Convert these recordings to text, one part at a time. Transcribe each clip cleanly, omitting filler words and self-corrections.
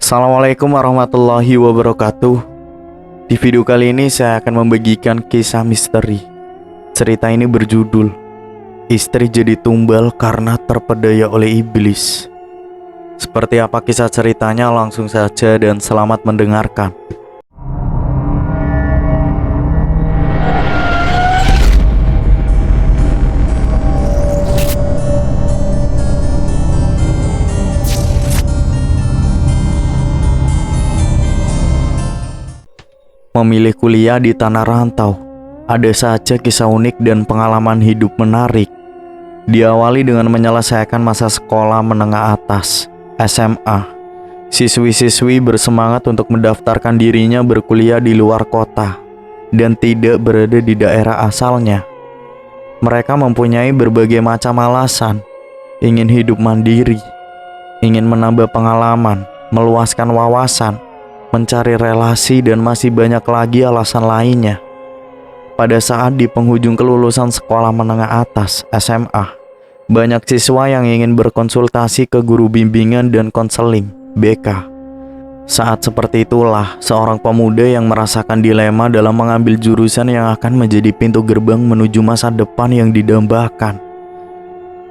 Assalamualaikum warahmatullahi wabarakatuh. Di video kali ini saya akan membagikan kisah misteri. Cerita ini berjudul Istri Jadi Tumbal Karena Terpedaya oleh Iblis. Seperti apa kisah ceritanya, langsung saja dan selamat mendengarkan. Memilih kuliah di tanah rantau, ada saja kisah unik dan pengalaman hidup menarik. Diawali dengan menyelesaikan masa sekolah menengah atas, SMA. Siswi-siswi bersemangat untuk mendaftarkan dirinya berkuliah di luar kota dan tidak berada di daerah asalnya. Mereka mempunyai berbagai macam alasan, ingin hidup mandiri, ingin menambah pengalaman, meluaskan wawasan, mencari relasi, dan masih banyak lagi alasan lainnya. Pada saat di penghujung kelulusan sekolah menengah atas SMA, banyak siswa yang ingin berkonsultasi ke guru bimbingan dan konseling BK. Saat seperti itulah seorang pemuda yang merasakan dilema dalam mengambil jurusan yang akan menjadi pintu gerbang menuju masa depan yang didambakan.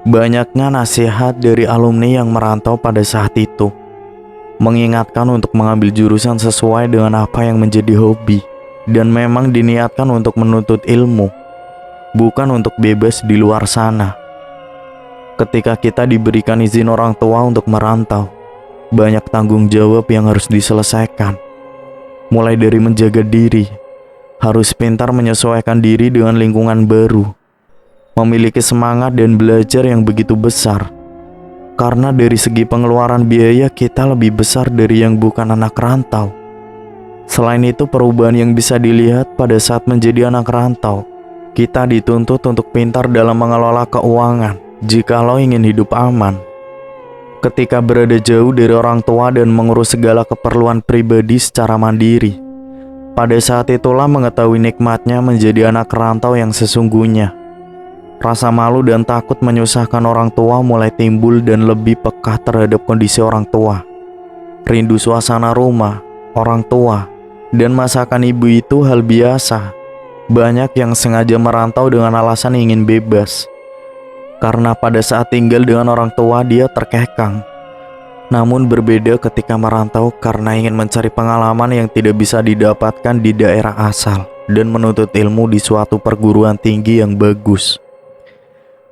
Banyaknya nasihat dari alumni yang merantau pada saat itu mengingatkan untuk mengambil jurusan sesuai dengan apa yang menjadi hobi, dan memang diniatkan untuk menuntut ilmu, bukan untuk bebas di luar sana. Ketika kita diberikan izin orang tua untuk merantau, banyak tanggung jawab yang harus diselesaikan. Mulai dari menjaga diri, harus pintar menyesuaikan diri dengan lingkungan baru, memiliki semangat dan belajar yang begitu besar. Karena dari segi pengeluaran biaya kita lebih besar dari yang bukan anak rantau. Selain itu, perubahan yang bisa dilihat pada saat menjadi anak rantau, kita dituntut untuk pintar dalam mengelola keuangan jikalau ingin hidup aman. Ketika berada jauh dari orang tua dan mengurus segala keperluan pribadi secara mandiri, pada saat itulah mengetahui nikmatnya menjadi anak rantau yang sesungguhnya. Rasa malu dan takut menyusahkan orang tua mulai timbul dan lebih peka terhadap kondisi orang tua. Rindu suasana rumah, orang tua, dan masakan ibu itu hal biasa. Banyak yang sengaja merantau dengan alasan ingin bebas, karena pada saat tinggal dengan orang tua dia terkekang. Namun berbeda ketika merantau karena ingin mencari pengalaman yang tidak bisa didapatkan di daerah asal dan menuntut ilmu di suatu perguruan tinggi yang bagus.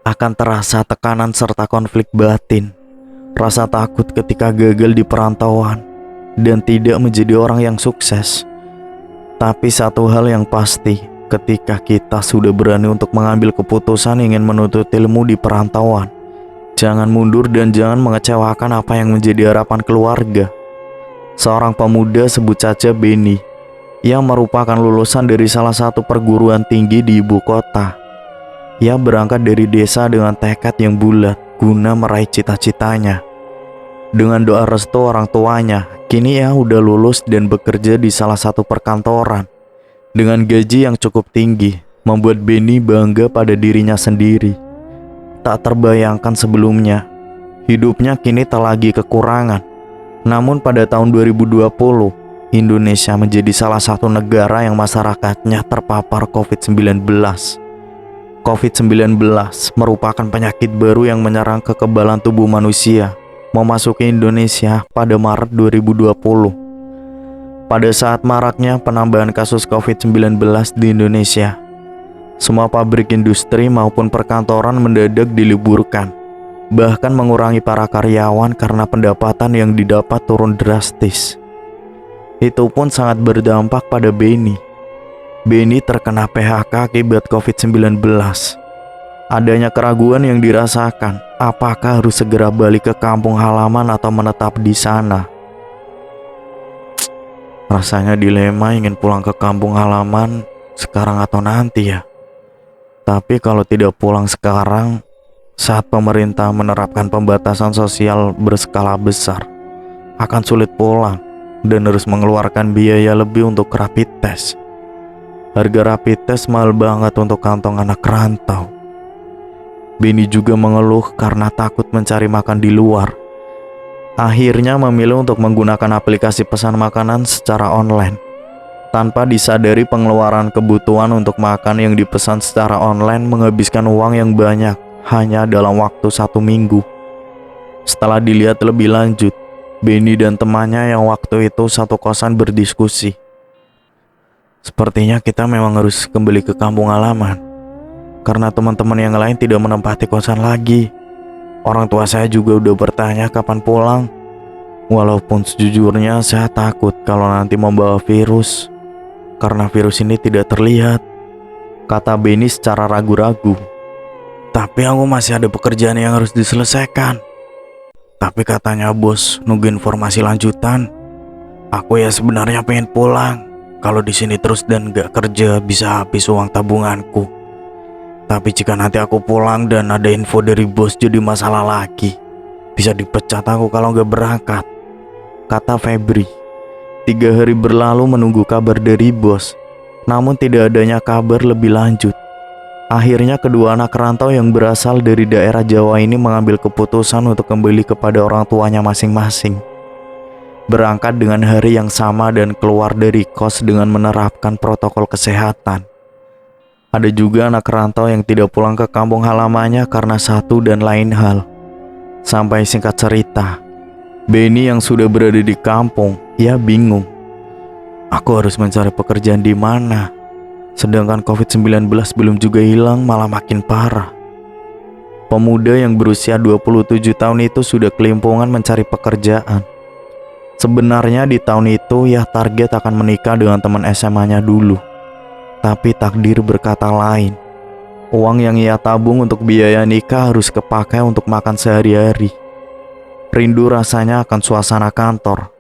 Akan terasa tekanan serta konflik batin, rasa takut ketika gagal di perantauan, dan tidak menjadi orang yang sukses. Tapi satu hal yang pasti, ketika kita sudah berani untuk mengambil keputusan ingin menuntut ilmu di perantauan, jangan mundur dan jangan mengecewakan apa yang menjadi harapan keluarga. Seorang pemuda, sebut saja Benny, yang merupakan lulusan dari salah satu perguruan tinggi di ibu kota. Ia berangkat dari desa dengan tekad yang bulat guna meraih cita-citanya. Dengan doa restu orang tuanya, kini ia udah lulus dan bekerja di salah satu perkantoran dengan gaji yang cukup tinggi, membuat Benny bangga pada dirinya sendiri. Tak terbayangkan sebelumnya, hidupnya kini tak lagi kekurangan. Namun pada tahun 2020, Indonesia menjadi salah satu negara yang masyarakatnya terpapar COVID-19. COVID-19 merupakan penyakit baru yang menyerang kekebalan tubuh manusia, memasuki Indonesia pada Maret 2020. Pada saat maraknya penambahan kasus COVID-19 di Indonesia, semua pabrik industri maupun perkantoran mendadak diliburkan, bahkan mengurangi para karyawan karena pendapatan yang didapat turun drastis. Itu pun sangat berdampak pada Benny. Benny terkena PHK akibat COVID-19. Adanya keraguan yang dirasakan, apakah harus segera balik ke kampung halaman atau menetap di sana. Rasanya dilema ingin pulang ke kampung halaman sekarang atau nanti ya. Tapi kalau tidak pulang sekarang, saat pemerintah menerapkan pembatasan sosial berskala besar, akan sulit pulang dan harus mengeluarkan biaya lebih untuk rapid test. Harga rapid test mahal banget untuk kantong anak rantau. Benny juga mengeluh karena takut mencari makan di luar. Akhirnya memilih untuk menggunakan aplikasi pesan makanan secara online. Tanpa disadari, pengeluaran kebutuhan untuk makan yang dipesan secara online menghabiskan uang yang banyak hanya dalam waktu 1 minggu. Setelah dilihat lebih lanjut, Benny dan temannya yang waktu itu satu kosan berdiskusi. Sepertinya kita memang harus kembali ke kampung halaman, karena teman-teman yang lain tidak menempati kosan lagi. Orang tua saya juga udah bertanya kapan pulang. Walaupun sejujurnya saya takut kalau nanti membawa virus, karena virus ini tidak terlihat, kata Benny secara ragu-ragu. Tapi aku masih ada pekerjaan yang harus diselesaikan. Tapi katanya bos nunggu informasi lanjutan. Aku ya sebenarnya pengen pulang. Kalau di sini terus dan gak kerja bisa habis uang tabunganku. Tapi jika nanti aku pulang dan ada info dari bos jadi masalah lagi, bisa dipecat aku kalau gak berangkat, kata Febri. 3 hari berlalu menunggu kabar dari bos, namun tidak adanya kabar lebih lanjut. Akhirnya kedua anak rantau yang berasal dari daerah Jawa ini mengambil keputusan untuk kembali kepada orang tuanya masing-masing. Berangkat dengan hari yang sama dan keluar dari kos dengan menerapkan protokol kesehatan. Ada juga anak rantau yang tidak pulang ke kampung halamannya karena satu dan lain hal. Sampai singkat cerita, Benny yang sudah berada di kampung, ia bingung. Aku harus mencari pekerjaan di mana? Sedangkan COVID-19 belum juga hilang, malah makin parah. Pemuda yang berusia 27 tahun itu sudah kelimpungan mencari pekerjaan. Sebenarnya di tahun itu ia target akan menikah dengan teman SMA-nya dulu. Tapi takdir berkata lain. Uang yang ia tabung untuk biaya nikah harus kepakai untuk makan sehari-hari. Rindu rasanya akan suasana kantor.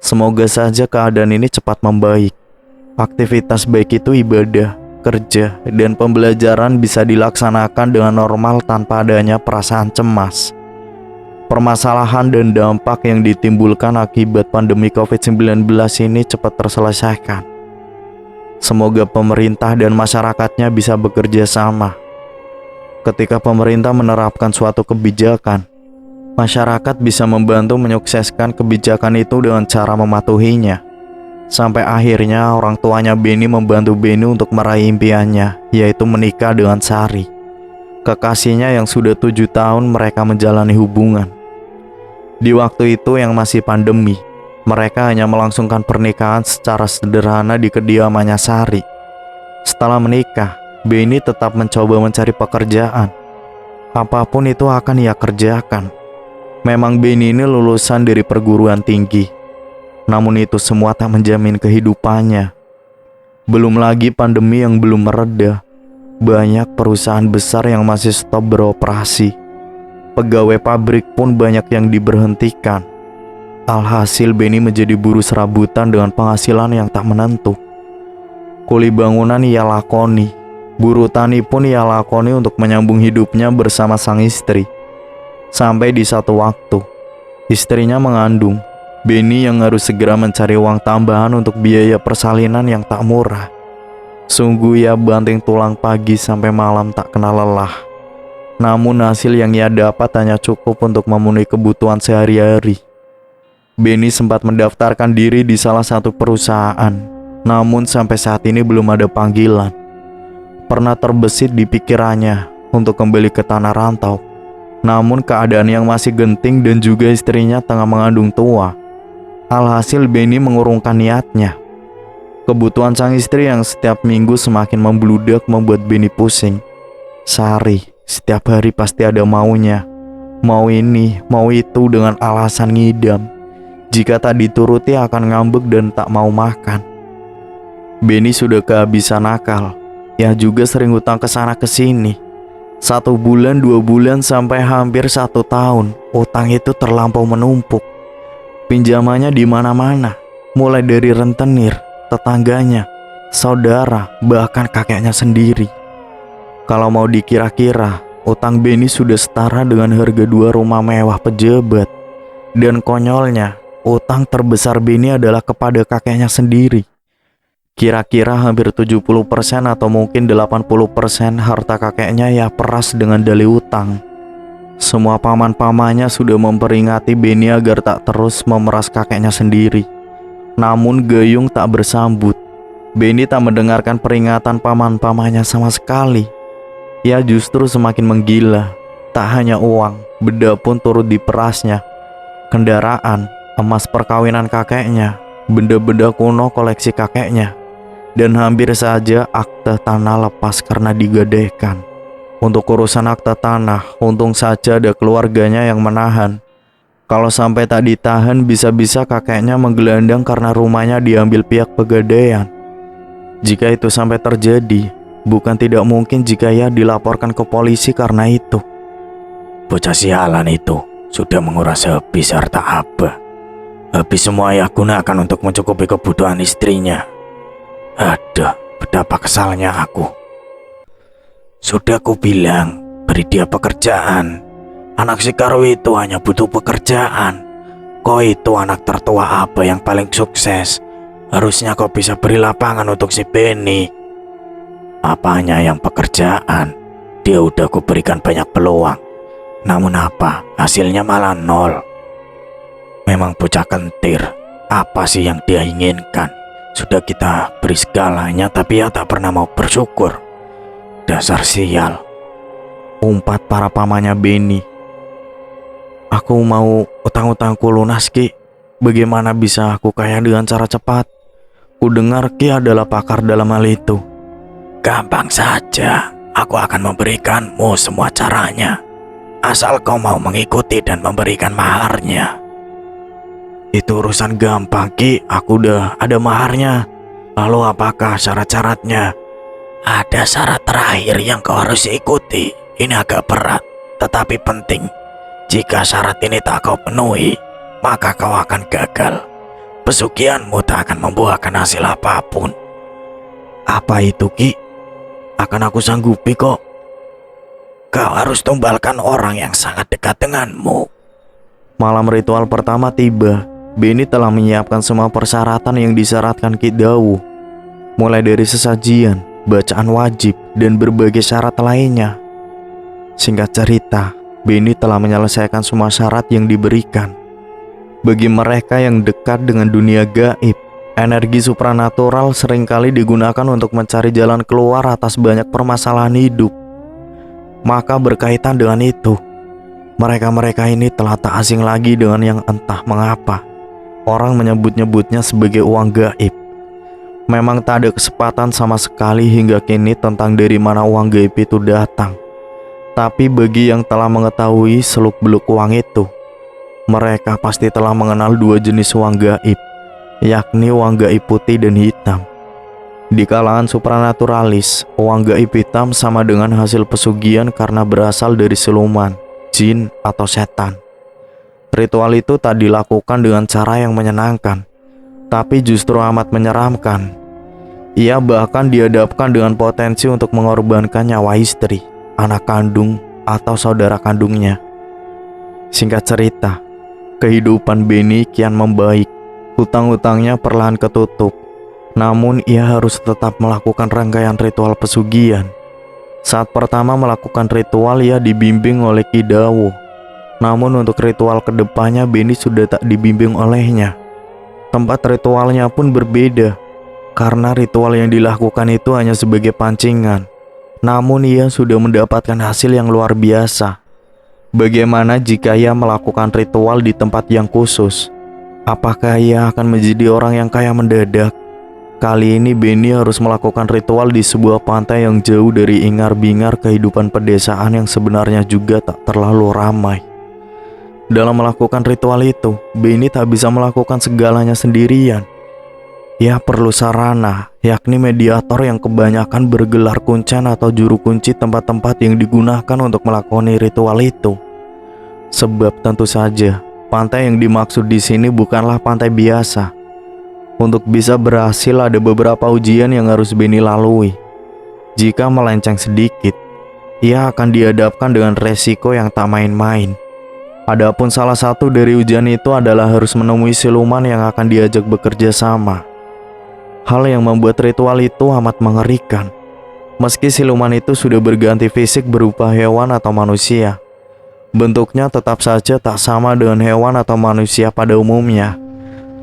Semoga saja keadaan ini cepat membaik. Aktivitas baik itu ibadah, kerja, dan pembelajaran bisa dilaksanakan dengan normal tanpa adanya perasaan cemas. Permasalahan dan dampak yang ditimbulkan akibat pandemi COVID-19 ini cepat terselesaikan. Semoga pemerintah dan masyarakatnya bisa bekerja sama. Ketika pemerintah menerapkan suatu kebijakan, masyarakat bisa membantu menyukseskan kebijakan itu dengan cara mematuhinya. Sampai akhirnya orang tuanya Benny membantu Benny untuk meraih impiannya, yaitu menikah dengan Sari, kekasihnya yang sudah 7 tahun mereka menjalani hubungan. Di waktu itu yang masih pandemi, mereka hanya melangsungkan pernikahan secara sederhana di kediamannya Sari. Setelah menikah, Benny tetap mencoba mencari pekerjaan. Apapun itu akan ia kerjakan. Memang Benny ini lulusan dari perguruan tinggi, namun itu semua tak menjamin kehidupannya. Belum lagi pandemi yang belum mereda. Banyak perusahaan besar yang masih stop beroperasi. Pegawai pabrik pun banyak yang diberhentikan. Alhasil Benny menjadi buruh serabutan dengan penghasilan yang tak menentu. Kuli bangunan ia lakoni, buruh tani pun ia lakoni untuk menyambung hidupnya bersama sang istri. Sampai di satu waktu, istrinya mengandung. Benny yang harus segera mencari uang tambahan untuk biaya persalinan yang tak murah. Sungguh ia banting tulang pagi sampai malam tak kenal lelah. Namun hasil yang ia dapat hanya cukup untuk memenuhi kebutuhan sehari-hari. Benny sempat mendaftarkan diri di salah satu perusahaan, namun sampai saat ini belum ada panggilan. Pernah terbesit di pikirannya untuk kembali ke tanah rantau, namun keadaan yang masih genting dan juga istrinya tengah mengandung tua. Alhasil Benny mengurungkan niatnya. Kebutuhan sang istri yang setiap minggu semakin membludak membuat Benny pusing. Sari setiap hari pasti ada maunya, mau ini, mau itu dengan alasan ngidam. Jika tak dituruti akan ngambek dan tak mau makan. Benny sudah kehabisan akal. Ia juga sering hutang ke sana ke sini. 1 bulan, 2 bulan, sampai hampir 1 tahun. Utang itu terlampau menumpuk. Pinjamannya di mana-mana, mulai dari rentenir, tetangganya, saudara, bahkan kakeknya sendiri. Kalau mau dikira-kira, utang Benny sudah setara dengan harga 2 rumah mewah pejabat. Dan konyolnya, utang terbesar Benny adalah kepada kakeknya sendiri. Kira-kira hampir 70% atau mungkin 80% harta kakeknya ia peras dengan dalih utang. Semua paman-pamannya sudah memperingati Benny agar tak terus memeras kakeknya sendiri. Namun Gayung tak bersambut. Benny tak mendengarkan peringatan paman-pamannya sama sekali. Ia justru semakin menggila. Tak hanya uang, benda pun turut diperasnya. Kendaraan, emas perkawinan kakeknya, benda-benda kuno koleksi kakeknya, dan hampir saja akte tanah lepas karena digadaikan. Untuk urusan akte tanah, untung saja ada keluarganya yang menahan. Kalau sampai tak ditahan, bisa-bisa kakeknya menggelandang karena rumahnya diambil pihak pegadaian. Jika itu sampai terjadi, bukan tidak mungkin jika ia dilaporkan ke polisi karena itu. Bocah sialan itu sudah menguras habis harta Abah. Habis semua ia gunakan untuk mencukupi kebutuhan istrinya. Aduh, betapa kesalnya aku. Sudah ku bilang, beri dia pekerjaan. Anak si Karo itu hanya butuh pekerjaan. Kau itu anak tertua Abah yang paling sukses. Harusnya kau bisa beri lapangan untuk si Benny. Apanya yang pekerjaan? Dia udah ku berikan banyak peluang. Namun apa? Hasilnya malah nol. Memang bocah kentir. Apa sih yang dia inginkan? Sudah kita beri segalanya, tapi ia tak pernah mau bersyukur. Dasar sial. Umpat para pamannya Benny. Aku mau utang-utangku lunas, Ki. Bagaimana bisa aku kaya dengan cara cepat? Ku dengar Ki adalah pakar dalam hal itu. Gampang saja. Aku akan memberikanmu semua caranya. Asal kau mau mengikuti dan memberikan maharnya. Itu urusan gampang, Ki. Aku udah ada maharnya. Lalu apakah syarat-syaratnya? Ada syarat terakhir yang kau harus ikuti. Ini agak berat, tetapi penting. Jika syarat ini tak kau penuhi, maka kau akan gagal. Pesugihanmu tak akan membuahkan hasil apapun. Apa itu, Ki? Akan aku sanggupi kok. Kau harus tumbalkan orang yang sangat dekat denganmu. Malam ritual pertama tiba. Benny telah menyiapkan semua persyaratan yang disyaratkan Ki Dawu. Mulai dari sesajian, bacaan wajib, dan berbagai syarat lainnya. Singkat cerita, Benny telah menyelesaikan semua syarat yang diberikan. Bagi mereka yang dekat dengan dunia gaib, energi supranatural seringkali digunakan untuk mencari jalan keluar atas banyak permasalahan hidup. Maka berkaitan dengan itu, mereka-mereka ini telah tak asing lagi dengan yang entah mengapa orang menyebut-nyebutnya sebagai uang gaib. Memang tak ada kesempatan sama sekali hingga kini tentang dari mana uang gaib itu datang. Tapi bagi yang telah mengetahui seluk-beluk uang itu, mereka pasti telah mengenal dua jenis uang gaib, yakni uang gaib putih dan hitam. Di kalangan supranaturalis, uang gaib hitam sama dengan hasil pesugihan karena berasal dari siluman, jin, atau setan. Ritual itu tak dilakukan dengan cara yang menyenangkan, tapi justru amat menyeramkan. Ia bahkan dihadapkan dengan potensi untuk mengorbankan nyawa istri, anak kandung, atau saudara kandungnya. Singkat cerita, kehidupan Benny kian membaik. Hutang-hutangnya perlahan ketutup. Namun ia harus tetap melakukan rangkaian ritual pesugihan. Saat pertama melakukan ritual, ia dibimbing oleh Ki Dawu. Namun untuk ritual kedepannya Benny sudah tak dibimbing olehnya. Tempat ritualnya pun berbeda, karena ritual yang dilakukan itu hanya sebagai pancingan. Namun ia sudah mendapatkan hasil yang luar biasa. Bagaimana jika ia melakukan ritual di tempat yang khusus? Apakah ia akan menjadi orang yang kaya mendadak? Kali ini Benny harus melakukan ritual di sebuah pantai yang jauh dari ingar-bingar kehidupan pedesaan yang sebenarnya juga tak terlalu ramai. Dalam melakukan ritual itu, Benny tak bisa melakukan segalanya sendirian. Ia perlu sarana, yakni mediator yang kebanyakan bergelar kuncen atau juru kunci tempat-tempat yang digunakan untuk melakoni ritual itu. Sebab tentu saja, pantai yang dimaksud di sini bukanlah pantai biasa. Untuk bisa berhasil ada beberapa ujian yang harus Benny lalui. Jika melenceng sedikit, ia akan dihadapkan dengan resiko yang tak main-main. Adapun salah satu dari ujian itu adalah harus menemui siluman yang akan diajak bekerja sama. Hal yang membuat ritual itu amat mengerikan. Meski siluman itu sudah berganti fisik berupa hewan atau manusia, Bentuknya tetap saja tak sama dengan hewan atau manusia pada umumnya.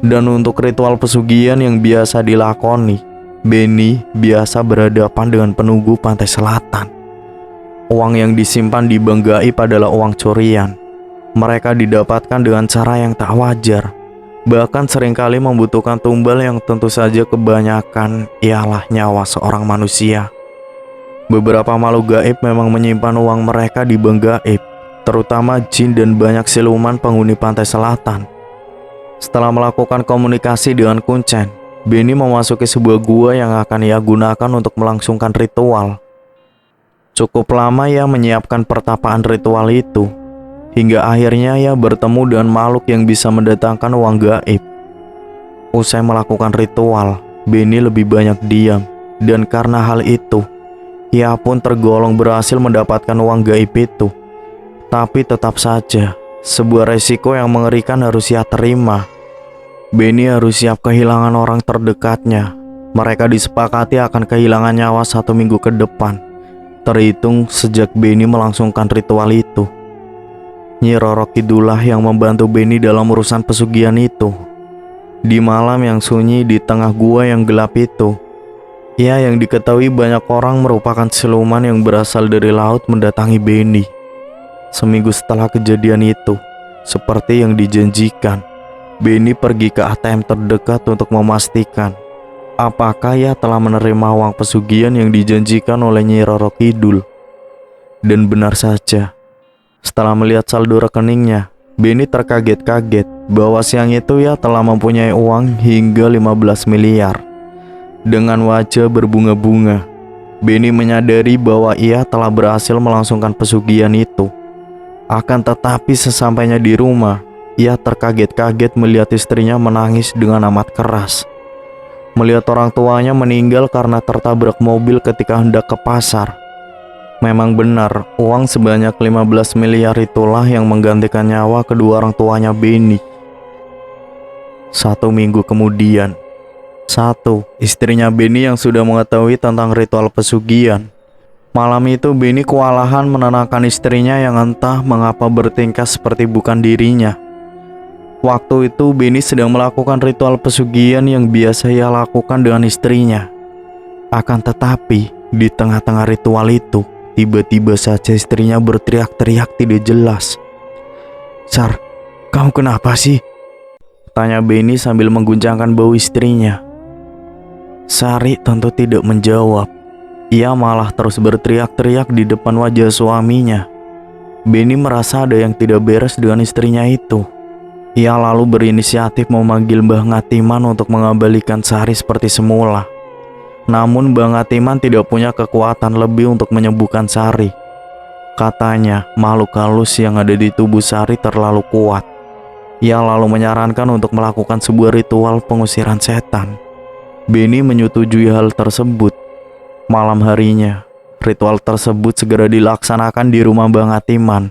Dan untuk ritual pesugihan yang biasa dilakoni, Benny biasa berhadapan dengan penunggu pantai selatan. Uang yang disimpan di bank gaib adalah uang curian. Mereka didapatkan dengan cara yang tak wajar, bahkan seringkali membutuhkan tumbal yang tentu saja kebanyakan ialah nyawa seorang manusia. Beberapa makhluk gaib memang menyimpan uang mereka di bank gaib, terutama jin dan banyak siluman penghuni pantai selatan. Setelah melakukan komunikasi dengan Kuncen, Benny memasuki sebuah gua yang akan ia gunakan untuk melangsungkan ritual. Cukup lama ia menyiapkan pertapaan ritual itu, hingga akhirnya ia bertemu dengan makhluk yang bisa mendatangkan uang gaib. Usai melakukan ritual, Benny lebih banyak diam, dan karena hal itu, ia pun tergolong berhasil mendapatkan uang gaib itu. Tapi tetap saja, sebuah resiko yang mengerikan harus ia terima. Benny harus siap kehilangan orang terdekatnya. Mereka disepakati akan kehilangan nyawa 1 minggu ke depan, terhitung sejak Benny melangsungkan ritual itu. Nyi Roro Kidullah yang membantu Benny dalam urusan pesugihan itu. Di malam yang sunyi di tengah gua yang gelap itu, ia yang diketahui banyak orang merupakan siluman yang berasal dari laut mendatangi Benny. Seminggu setelah kejadian itu, seperti yang dijanjikan, Benny pergi ke ATM terdekat untuk memastikan apakah ia telah menerima uang pesugihan yang dijanjikan oleh Nyi Roro Kidul. Dan benar saja, setelah melihat saldo rekeningnya, Benny terkaget-kaget bahwa siang itu ia telah mempunyai uang hingga 15 miliar. Dengan wajah berbunga-bunga, Benny menyadari bahwa ia telah berhasil melangsungkan pesugihan itu. Akan tetapi sesampainya di rumah, ia terkaget-kaget melihat istrinya menangis dengan amat keras. Melihat orang tuanya meninggal karena tertabrak mobil ketika hendak ke pasar. Memang benar, uang sebanyak 15 miliar itulah yang menggantikan nyawa kedua orang tuanya Benny. 1 minggu kemudian, istrinya Benny yang sudah mengetahui tentang ritual pesugihan. Malam itu Benny kewalahan menenangkan istrinya yang entah mengapa bertingkah seperti bukan dirinya. Waktu itu Benny sedang melakukan ritual pesugihan yang biasa ia lakukan dengan istrinya. Akan tetapi, di tengah-tengah ritual itu, tiba-tiba saja istrinya berteriak-teriak tidak jelas. "Sar, kamu kenapa sih?" tanya Benny sambil mengguncangkan bahu istrinya. Sari tentu tidak menjawab. Ia malah terus berteriak-teriak di depan wajah suaminya. Benny merasa ada yang tidak beres dengan istrinya itu. Ia lalu berinisiatif memanggil Mbah Ngatiman untuk mengembalikan Sari seperti semula. Namun Mbah Ngatiman tidak punya kekuatan lebih untuk menyembuhkan Sari. Katanya, makhluk halus yang ada di tubuh Sari terlalu kuat. Ia lalu menyarankan untuk melakukan sebuah ritual pengusiran setan. Benny menyetujui hal tersebut. Malam harinya, ritual tersebut segera dilaksanakan di rumah Mbah Ngatiman.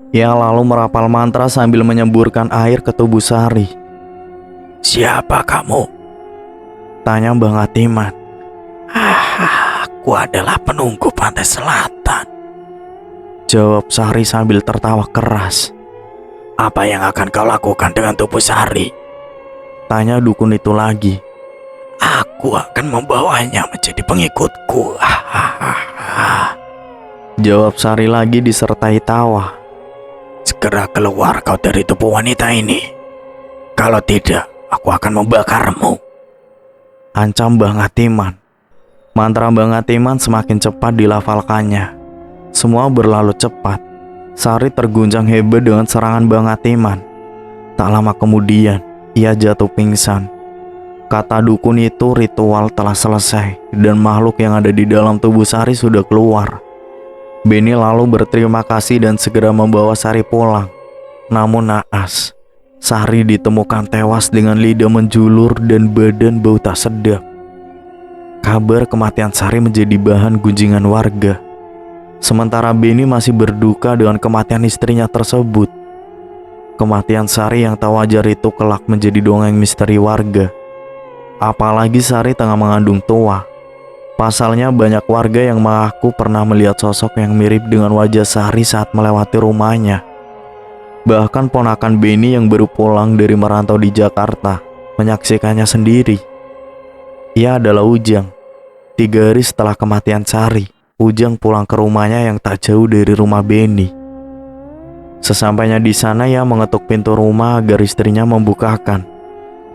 Ia lalu merapal mantra sambil menyemburkan air ke tubuh Sari. "Siapa kamu?" tanya Mbah Ngatiman. Aku adalah penunggu pantai selatan," jawab Sari sambil tertawa keras. "Apa yang akan kau lakukan dengan tubuh Sari?" tanya dukun itu lagi. "Aku akan membawanya menjadi pengikutku," jawab Sari lagi disertai tawa. "Segera keluar kau dari tubuh wanita ini. Kalau tidak, aku akan membakarmu," ancam Mbah Ngatiman. Mantra Mbah Ngatiman semakin cepat dilafalkannya. Semua berlalu cepat. Sari terguncang hebat dengan serangan Mbah Ngatiman. Tak lama kemudian, ia jatuh pingsan. Kata dukun itu ritual telah selesai dan makhluk yang ada di dalam tubuh Sari sudah keluar. Benny lalu berterima kasih dan segera membawa Sari pulang. Namun naas, Sari ditemukan tewas dengan lidah menjulur dan badan bau tak sedap. Kabar kematian Sari menjadi bahan gunjingan warga. Sementara Benny masih berduka dengan kematian istrinya tersebut. Kematian Sari yang tak wajar itu kelak menjadi dongeng misteri warga. Apalagi Sari tengah mengandung tua. Pasalnya banyak warga yang mengaku pernah melihat sosok yang mirip dengan wajah Sari saat melewati rumahnya. Bahkan ponakan Beni yang baru pulang dari merantau di Jakarta menyaksikannya sendiri. Ia adalah Ujang. 3 hari setelah kematian Sari, Ujang pulang ke rumahnya yang tak jauh dari rumah Beni. Sesampainya di sana, ia mengetuk pintu rumah agar istrinya membukakan.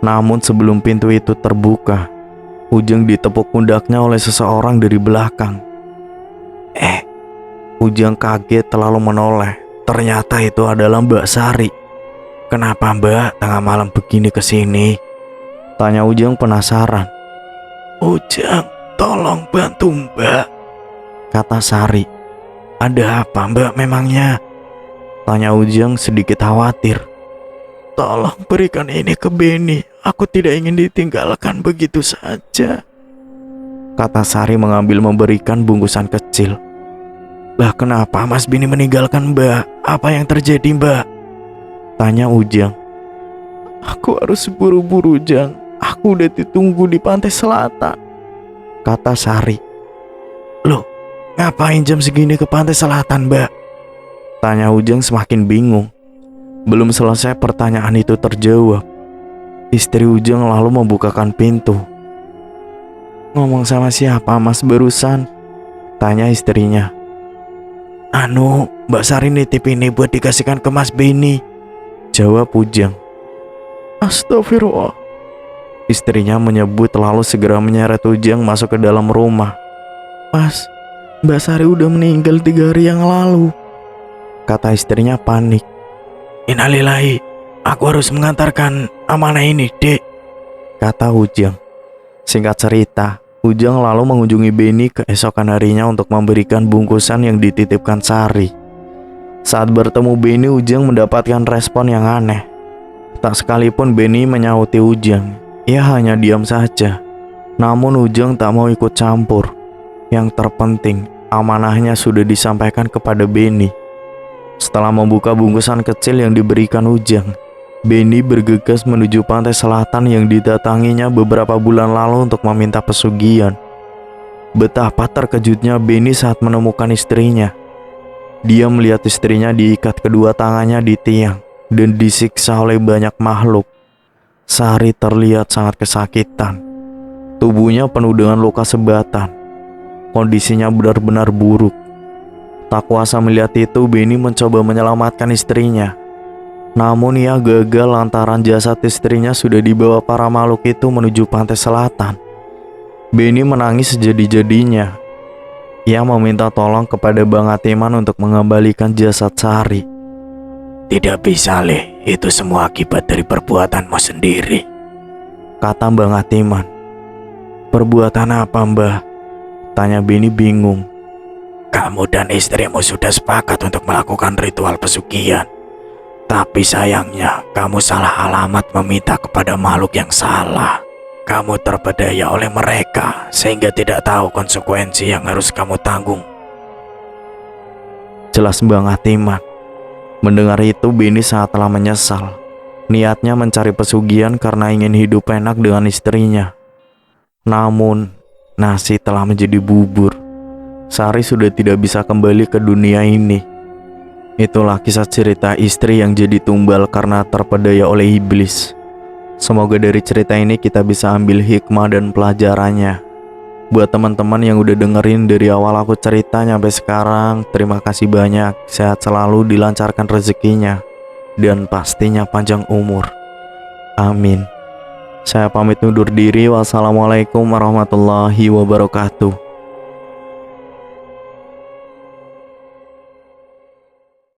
Namun sebelum pintu itu terbuka, Ujang ditepuk pundaknya oleh seseorang dari belakang. Ujang kaget lalu menoleh. Ternyata itu adalah Mbak Sari. Kenapa Mbak tengah malam begini kesini? Tanya Ujang penasaran. Ujang, tolong bantu Mbak, Kata Sari. Ada apa Mbak memangnya? Tanya Ujang sedikit khawatir. Tolong berikan ini ke Beni. Aku tidak ingin ditinggalkan begitu saja, Kata Sari mengambil memberikan bungkusan kecil. Lah kenapa Mas Beni meninggalkan Mbak? Apa yang terjadi Mbak? Tanya Ujang. Aku harus buru-buru Ujang. Aku udah ditunggu di pantai selatan, Kata Sari. Loh, ngapain jam segini ke pantai selatan Mbak? Tanya Ujang semakin bingung. Belum selesai pertanyaan itu terjawab, istri Ujang lalu membukakan pintu. Ngomong sama siapa Mas barusan? Tanya istrinya. Mbak Sari nitip ini buat dikasihkan ke Mas Beni, jawab Ujang. Astagfirullah, istrinya menyebut lalu segera menyeret Ujang masuk ke dalam rumah. Mas, Mbak Sari udah meninggal 3 hari yang lalu, kata istrinya panik. Innalillahi, aku harus mengantarkan amanah ini Dek, kata Ujang. Singkat cerita, Ujang lalu mengunjungi Beni keesokan harinya untuk memberikan bungkusan yang dititipkan Sari. Saat bertemu Beni, Ujang mendapatkan respon yang aneh. Tak sekalipun Beni menyauti Ujang, ia hanya diam saja. Namun Ujang tak mau ikut campur. Yang terpenting, amanahnya sudah disampaikan kepada Beni. Setelah membuka bungkusan kecil yang diberikan Ujang, Beni bergegas menuju pantai selatan yang didatanginya beberapa bulan lalu untuk meminta pesugihan. Betapa terkejutnya Beni saat menemukan istrinya. Dia melihat istrinya diikat kedua tangannya di tiang dan disiksa oleh banyak makhluk. Sari terlihat sangat kesakitan. Tubuhnya penuh dengan luka sebatan. Kondisinya benar-benar buruk. Tak kuasa melihat itu, Beni mencoba menyelamatkan istrinya. Namun ia gagal lantaran jasad istrinya sudah dibawa para makhluk itu menuju pantai selatan. Beni menangis sejadi-jadinya. Ia meminta tolong kepada Bang Atiman untuk mengembalikan jasad Sari. Tidak bisa Le, itu semua akibat dari perbuatanmu sendiri, kata Bang Atiman. Perbuatan apa Mbah? Tanya Beni bingung. Kamu dan istrimu sudah sepakat untuk melakukan ritual pesugihan. Tapi sayangnya, kamu salah alamat meminta kepada makhluk yang salah. Kamu terpedaya oleh mereka, sehingga tidak tahu konsekuensi yang harus kamu tanggung. Jelas Bang Atiman. Mendengar itu, Beni sangatlah menyesal. Niatnya mencari pesugihan karena ingin hidup enak dengan istrinya. Namun, nasi telah menjadi bubur. Sari sudah tidak bisa kembali ke dunia ini. Itulah kisah cerita istri yang jadi tumbal karena terpedaya oleh iblis. Semoga dari cerita ini kita bisa ambil hikmah dan pelajarannya. Buat teman-teman yang udah dengerin dari awal aku cerita sampai sekarang, terima kasih banyak. Sehat selalu, dilancarkan rezekinya, dan pastinya panjang umur. Amin. Saya pamit undur diri. Wassalamualaikum warahmatullahi wabarakatuh.